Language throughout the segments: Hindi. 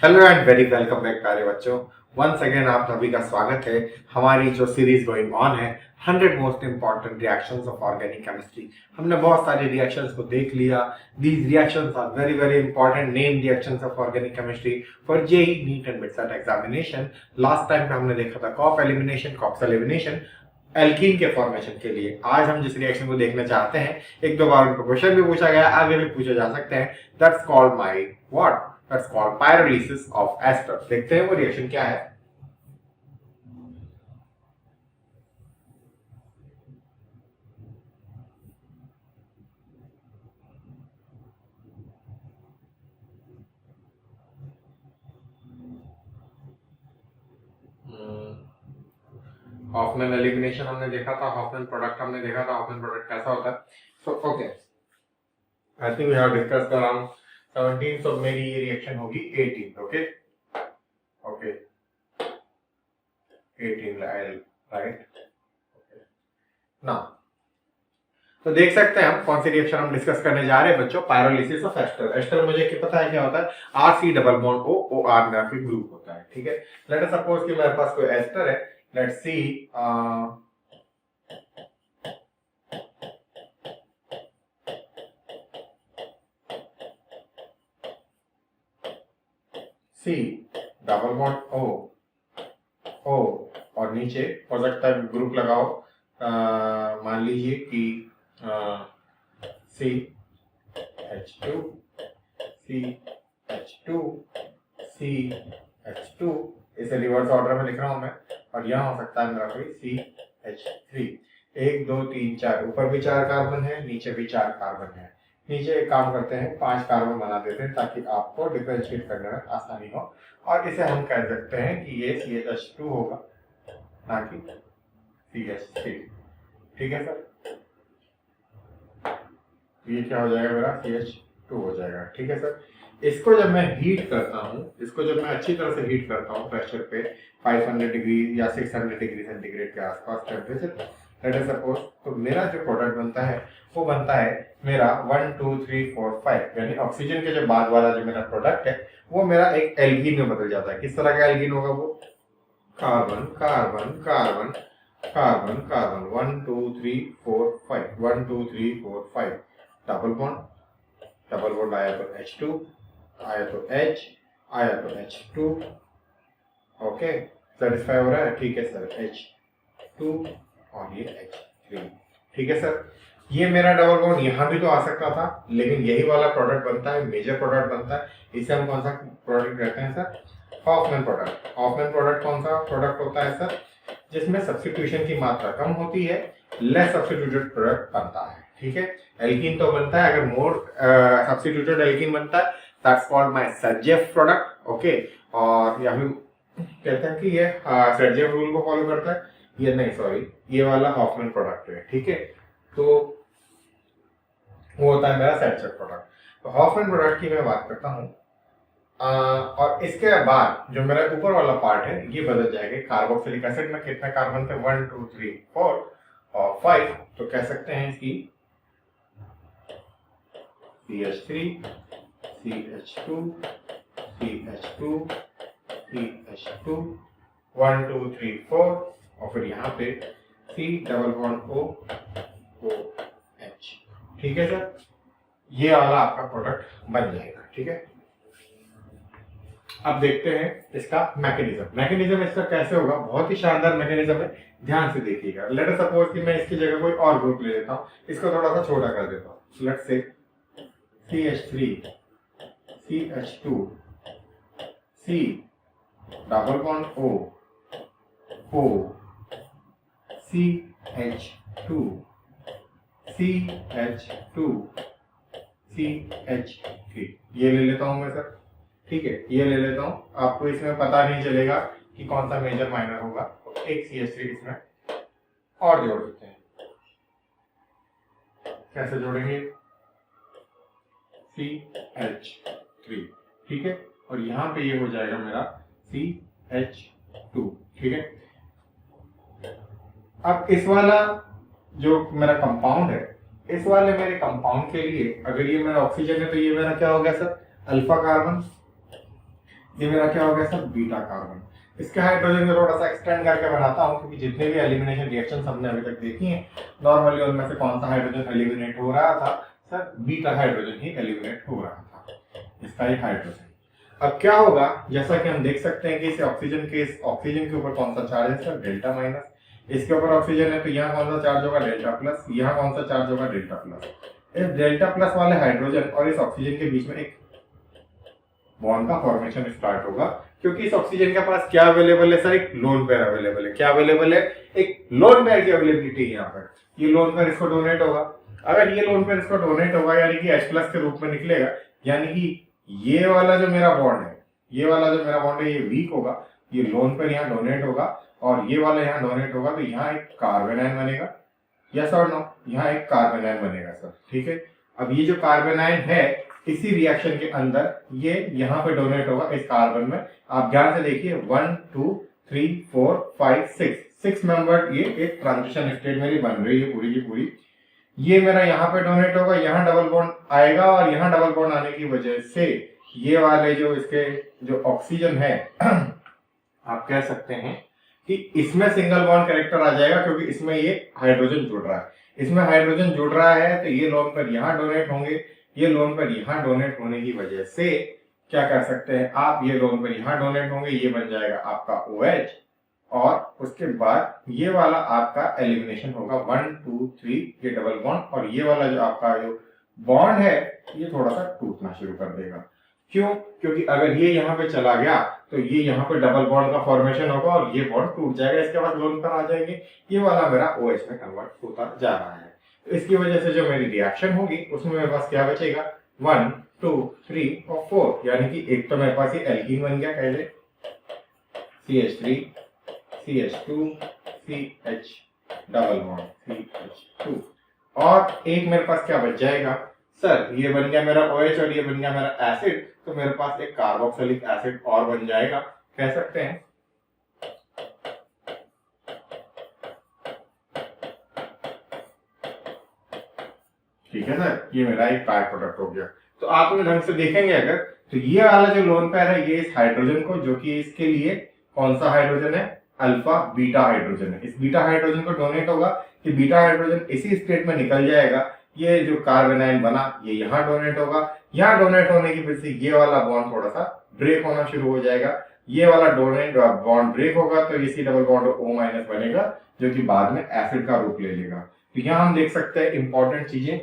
Hello and very welcome back प्यारे बच्चों। वंस अगेन आप सभी का स्वागत है हमारी जो सीरीज गोइंग ऑन है 100 most important reactions of organic chemistry. हमने बहुत सारे रिएक्शंस को देख लिया। These reactions are very very important name reactions of organic chemistry for JEE NEET and midsem examination. Last time पे हमने देखा था Cope elimination, Cox elimination alkene के फॉर्मेशन के लिए। आज हम जिस रिएक्शन को देखना चाहते हैं, एक दो बार उनको क्वेश्चन भी पूछा गया, आगे भी पूछे जा सकते हैं। That's called my what That's called pyrolysis of ester. देखते हैं वो रिएक्शन क्या है। हॉफमैन एलिमिनेशन हमने देखा था, हॉफमैन प्रोडक्ट हमने देखा था। हॉफमैन प्रोडक्ट कैसा होता है? So okay, I think we have discussed around 17th of मेरी ये रिएक्शन होगी 18th। Okay okay 18 right. Now तो देख सकते हैं हम कौन सी रिएक्शन हम डिस्कस करने जा रहे हैं बच्चों। Pyrolysis of ester. एस्टर मुझे क्या पता है क्या होता है? RC double bond O OR मेरा कोई ग्रुप होता है, ठीक है। लेट अस सपोज कि मेरे पास कोई एस्टर है। Let's see C double bond O और नीचे हो सकता है ग्रुप लगाओ। मान लीजिए कि CH2 CH2 CH2, इसे रिवर्स ऑर्डर में लिख रहा हूं मैं। और यहाँ हो सकता है मेरा कोई CH3। 1 2 3 4, ऊपर भी 4 कार्बन है, नीचे भी 4 कार्बन है। नीचे एक काम करते हैं, 5 कार्बन बना देते हैं ताकि आपको डिफरेंशिएट करने में आसानी हो। और इसे हम कह सकते हैं कि ये CH2 होगा, ना कि CH3। ठीक है सर, ये क्या हो जाएगा मेरा CH2 हो जाएगा। ठीक है सर। इसको जब मैं हीट करता हूँ, इसको जब मैं अच्छी तरह से हीट करता हूँ प्रेशर पे 500 डिग्री या 600 डिग्री सेंटीग्रेड के आसपास टेम्परेचर, लेट अस सपोज, तो मेरा जो प्रोडक्ट बनता है वो बनता है मेरा 1 2 3 4 5, यानी ऑक्सीजन के जो बाद वाला जो मेरा प्रोडक्ट है वो मेरा एक एल्कीन में बदल जाता है। किस तरह का एल्कीन होगा वो? Carbon carbon carbon carbon carbon 1 2 3 4 5 1 2 3 4 5, double bond आया तो H2, आया तो H, आया तो H2। ओके, सेटिस्फाई हो रहा है? ठीक है सर, H2 और ये H3। ठीक है सर। ये मेरा डबल बॉन्ड यहाँ भी तो आ सकता था, लेकिन यही वाला प्रोडक्ट बनता है, मेजर प्रोडक्ट बनता है। इसे हम कौन सा प्रोडक्ट कहते हैं sir? Hoffmann product. Hoffmann product कौन सा प्रोडक्ट होता है सर? जिसमें सब्स्टिट्यूशन की मात्रा कम होती है, लेस सब्स्टिट्यूटेड प्रोडक्ट बनता है। ठीक है। एल्कीन तो बनता है, अगर मोर सब्स्टिट्यूटेड एल्कीन बनता है दैट्स कॉल्ड माय सर्जेफ प्रोडक्ट। ओके, और या फिर कहते हैं कि ये सर्जेफ रूल को फॉलो करता है। ये नहीं, सॉरी, ये वाला हॉफमैन प्रोडक्ट है। ठीक है, तो वो होता है मेरा सर्जेफ प्रोडक्ट। तो हॉफमैन प्रोडक्ट की मैं बात करता हूँ। और इसके बाद जो मेरा ऊपर वाला पार्ट है ये बदल जाएगा। कार्बोक्सिलिक एसिड में कितने कार्बन थे? 1 2 3 4 और 5, तो कह सकते हैं इसकी CH3 CH2 CH2 CH2 1 2 3 4 और फिर यहाँ पे C double bond O OH। ठीक है सर, ये वाला आपका प्रोडक्ट बन जाएगा। ठीक है, अब देखते हैं इसका मैकेनिज्म इसका कैसे होगा। बहुत ही शानदार मैकेनिज्म है, ध्यान से देखिएगा। लेट अस सपोज कि मैं इसकी जगह कोई और ग्रुप ले लेता हूँ, इसको थोड़ा सा छोटा कर देता हूँ। Let's say CH3 CH2 C double bond O CH2 CH2 CH3, ये ले लेता हूँ मैं सर। ठीक है, ये ले लेता हूँ। आपको इसमें पता नहीं चलेगा कि कौन सा मेजर माइनर होगा, तो एक CH3 इसमें और जोड़ देते हैं। कैसे जोड़ेंगे? CH3। ठीक है, और यहाँ पे ये हो जाएगा मेरा CH2। ठीक है, अब इस वाला जो मेरा कंपाउंड है, इस वाले मेरे कंपाउंड के लिए अगर ये मेरा ऑक्सीजन है तो ये मेरा क्या हो गया सर? Alpha carbon. ये मेरा क्या हो गया सर, बीटा कार्बन। इसके हाइड्रोजन को थोड़ा सा एक्सटेंड करके बनाता हूँ, क्योंकि जितने भी एलिमिनेशन रिएक्शन हमने अभी तक देखी हैं, नॉर्मली उनमें से कौन सा हाइड्रोजन एलिमिनेट हो रहा था सर, बीटा हाइड्रोजन ही एलिमिनेट हो रहा था, इसका ही हाइड्रोजन। अब क्या होगा, जैसा कि हम देख सकते हैं कि इस ऑक्सीजन के ऊपर कौन सा चार्ज है सर, डेल्टा माइनस। इसके ऊपर ऑक्सीजन है तो यहाँ कौन सा चार्ज होगा, डेल्टा प्लस। यहाँ कौन सा चार्ज होगा, डेल्टा प्लस। इस डेल्टा प्लस वाले हाइड्रोजन और इस ऑक्सीजन के बीच में एक बॉन्ड का फॉर्मेशन स्टार्ट होगा, क्योंकि इस ऑक्सीजन के पास क्या अवेलेबल है सर, एक लोन पेयर अवेलेबल है। क्या अवेलेबल है, एक लोन पेयर की अवेलेबिलिटी है यहाँ पर। ये लोन पेयर इसको डोनेट होगा। अगर ये लोन पेयर इसको डोनेट होगा यानी कि H प्लस के रूप में निकलेगा, यानी कि ये वाला जो मेरा बॉन्ड है, ये वाला जो मेरा बॉन्ड है ये वीक होगा, ये लोन पेयर यहाँ डोनेट होगा और ये वाला यहाँ डोनेट होगा, तो यहाँ एक कार्बन आयन बनेगा। यस और नो, यहाँ एक कार्बन आयन बनेगा सर, ठीक है। अब ये जो कार्बन आयन है इसी रिएक्शन के अंदर ये यहाँ पे डोनेट होगा इस कार्बन में। आप ध्यान से देखिए 1 2 3 4 5 6 मेंबर ये एक ट्रांजिशन स्टेट मेरी बन रही है पूरी की पूरी। ये मेरा यहाँ पे डोनेट होगा, यहाँ डबल बॉन्ड आएगा और यहाँ डबल बॉन्ड आने की वजह से ये वाले जो इसके जो ऑक्सीजन है आप कह सकते हैं कि इसमें सिंगल बॉन्ड कैरेक्टर आ जाएगा, क्योंकि इसमें ये हाइड्रोजन जुड़ रहा है। इसमें हाइड्रोजन जुड़ रहा है तो ये लोन पर यहाँ डोनेट होंगे, ये लोन पर यहाँ डोनेट होने की वजह से क्या कर सकते हैं आप, ये लोन पर यहाँ डोनेट होंगे, ये बन जाएगा आपका OH और उसके बाद ये वाला आपका एलिमिनेशन होगा 1 2 3 ये डबल बॉन्ड और ये वाला जो आपका जो बॉन्ड है ये थोड़ा सा टूटना शुरू कर देगा। क्यों, क्योंकि अगर ये यहाँ पे चला गया तो ये यहाँ पे डबल बॉन्ड का फॉर्मेशन होगा और ये बॉन्ड टूट जाएगा, इसके बाद लोन पर आ जाएंगे, ये वाला मेरा OH में कन्वर्ट होता जा रहा है। तो इसकी वजह से जो मेरी रिएक्शन होगी उसमें मेरे पास क्या बचेगा, 1 2 3 और 4, यानी कि एक तो मेरे पास ये एल्कीन बन गया पहले, CH3 CH2 CH double bond CH2, और एक मेरे पास क्या बच जाएगा सर, ये बन गया मेरा OH और ये बन गया मेरा एसिड, तो मेरे पास एक कार्बोक्सिलिक एसिड और बन जाएगा, कह सकते हैं। ठीक है सर, ये मेरा एक बाय प्रोडक्ट हो गया। तो आप ढंग से देखेंगे अगर तो ये वाला जो लोन पेयर है ये इस हाइड्रोजन को, जो कि इसके लिए कौन सा हाइड्रोजन है, अल्फा बीटा हाइड्रोजन है, इस बीटा हाइड्रोजन को डोनेट होगा कि बीटा हाइड्रोजन इसी स्टेट में निकल जाएगा, ये जो कार्बन आयन बना ये यहाँ डोनेट होगा, यहाँ डोनेट होने की वजह से ये वाला बॉन्ड थोड़ा सा ब्रेक होना शुरू हो जाएगा, ये वाला डोनेट बॉन्ड ब्रेक होगा तो ये डबल बॉन्ड O- बनेगा, जो कि बाद में एसिड का रूप ले लेगा। तो यहाँ हम देख सकते हैं इंपॉर्टेंट चीजें,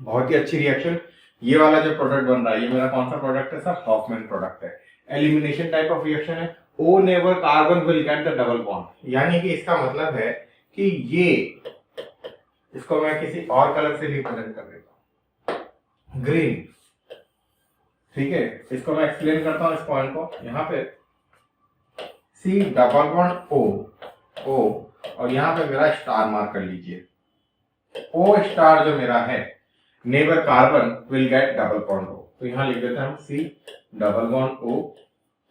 बहुत ही अच्छी रिएक्शन। ये वाला जो प्रोडक्ट बन रहा है ये मेरा कौन सा प्रोडक्ट है सर, हॉफमैन प्रोडक्ट है, एलिमिनेशन टाइप ऑफ रिएक्शन है। O never carbon will get the double bond, यानी कि इसका मतलब है कि ये, इसको मैं किसी और कलर से रिप्रेजेंट कर देता हूं, ग्रीन, ठीक है। इसको मैं एक्सप्लेन करता हूं इस पॉइंट को, यहाँ पे C डबल बॉन्ड O और यहाँ पे मेरा स्टार मार्क कर लीजिए, O स्टार जो मेरा है neighbour carbon will get double bond O, तो यहाँ लिख देते हैं हम C double bond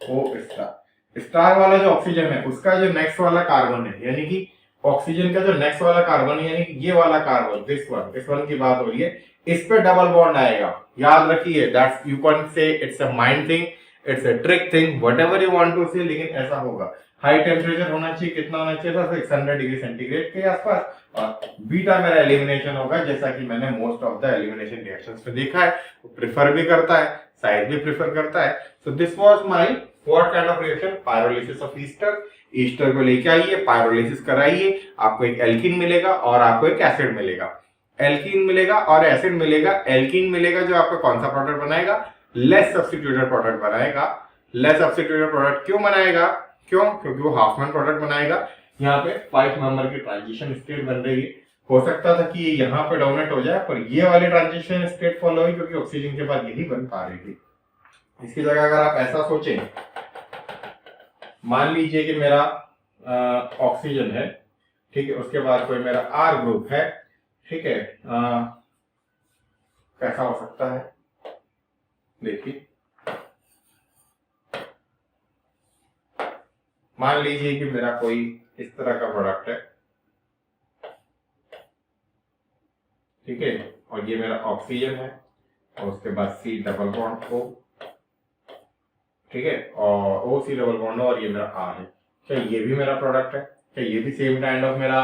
O star. Star वाला जो ऑक्सीजन है उसका जो नेक्स्ट वाला कार्बन है, यानी कि ऑक्सीजन का जो नेक्स्ट वाला कार्बन है, यानी कि ये वाला कार्बन, दिस वन की बात हो रही है, इस पे डबल बॉन्ड आएगा। याद रखिए, that's you can say it's a mind thing, it's a trick thing, whatever you want to say, लेकिन ऐसा होगा। हाई टेम्परेचर होना चाहिए, कितना होना चाहिए था, 600 डिग्री सेंटीग्रेड के आसपास, और बीटा मेरा एलिमिनेशन होगा, जैसा कि मैंने most of the elimination reactions में देखा है, वो प्रेफर भी करता है, साइज भी प्रेफर करता है। So this was my what kind of reaction, pyrolysis of Easter. Easter को लेके आइए, पायरोलिसिस कराइए, आपको एक एल्कीन मिलेगा और आपको एक एसिड मिलेगा, एल्कीन मिलेगा और एसिड मिलेगा। एल्कीन मिलेगा जो आपका कौन सा प्रोडक्ट बनाएगा, लेस सब्स्टिट्यूटेड प्रोडक्ट बनाएगा। लेस सब्स्टिट्यूटेड प्रोडक्ट क्यों बनाएगा, क्यों, क्योंकि वो हाफमैन प्रोडक्ट बनाएगा। यहाँ पे 5 मेंबर की ट्रांजिशन स्टेट बन रही है, हो सकता था कि ये यहाँ पे डोमिनेट हो जाए, पर ये वाली ट्रांजिशन स्टेट फॉलो हुई क्योंकि ऑक्सीजन के बाद यही बन पा रही थी। इसकी जगह अगर आप ऐसा सोचें, मान लीजिए कि मेरा ऑक्सीजन है, ठीक है, उसके बाद कोई मेरा R ग्रुप है, ठीक है, कैसा हो सकता है, देखिए, मान लीजिए कि मेरा कोई इस तरह का प्रोडक्ट है, ठीक है, और ये मेरा ऑक्सीजन है और उसके बाद C डबल बॉन्ड O, ठीक है, और O C डबल बॉन्ड और ये मेरा R है। क्या ये भी मेरा प्रोडक्ट है? क्या ये भी सेम काइंड ऑफ मेरा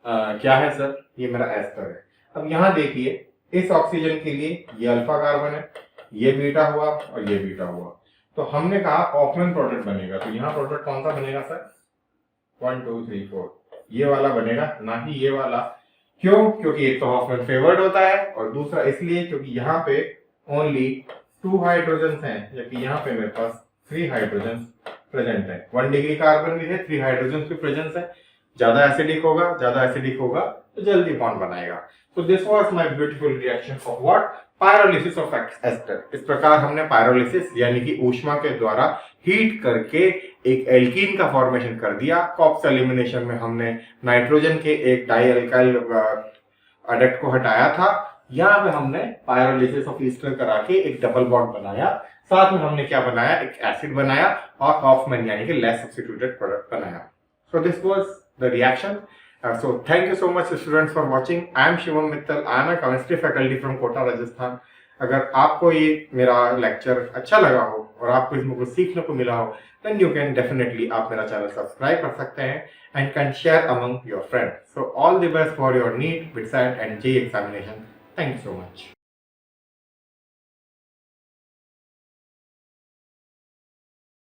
क्या है सर? ये मेरा एस्टर है। अब यहाँ देखिए, इस ऑक्सीजन के लिए ये अल्फा कार्बन है, ये बीटा हुआ और ये बीटा हुआ, तो हमने कहा हॉफमैन प्रोडक्ट बनेगा। तो यहाँ प्रोडक्ट कौन सा बनेगा सर? 1 2 3 4 ये वाला बनेगा, ना कि ये वाला। क्यों? क्योंकि एक तो हॉफमैन फेवर्ड होता है और दूसरा इसलिए क्योंकि यहाँ पे ओनली 2 हाइड्रोजन हैं, जबकि यहाँ पे मेरे पास 3 हाइड्रोजन प्रेजेंट है। 1 डिग्री कार्बन भी है, 3 हाइड्रोजन की प्रेजेंस है। ज्यादा एसिडिक होगा तो जल्दी बॉन्ड बनाएगा। तो this was my beautiful reaction of what? Pyrolysis of ester. इस प्रकार हमने पायरोलिसिस यानी कि ऊष्मा के द्वारा हीट करके एक एल्कीन का फॉर्मेशन कर दिया। कॉप्स एलिमिनेशन में हमने नाइट्रोजन के एक डाई अल्काइल एडक्ट को हटाया था। यहाँ पे हमने पायरोलिसिस ऑफ ईस्टर करा के एक डबल बॉन्ड बनाया। साथ में हमने क्या बनाया? एक एसिड बनाया और हॉफमैन यानी कि लेस सब्स्टिट्यूटेड प्रोडक्ट बनाया। So this was the reaction. So thank you so much students for watching. I am Shivam Mittal. I am a chemistry faculty from Kota, Rajasthan. अगर आपको ये मेरा लेक्चर अच्छा लगा हो और आपको इसमें कुछ सीखने को मिला हो, then you can definitely आप मेरा चैनल सब्सक्राइब कर सकते हैं and can share among your friends. So all the best for your NEET, BITSAT and JEE examination. Thank you so much.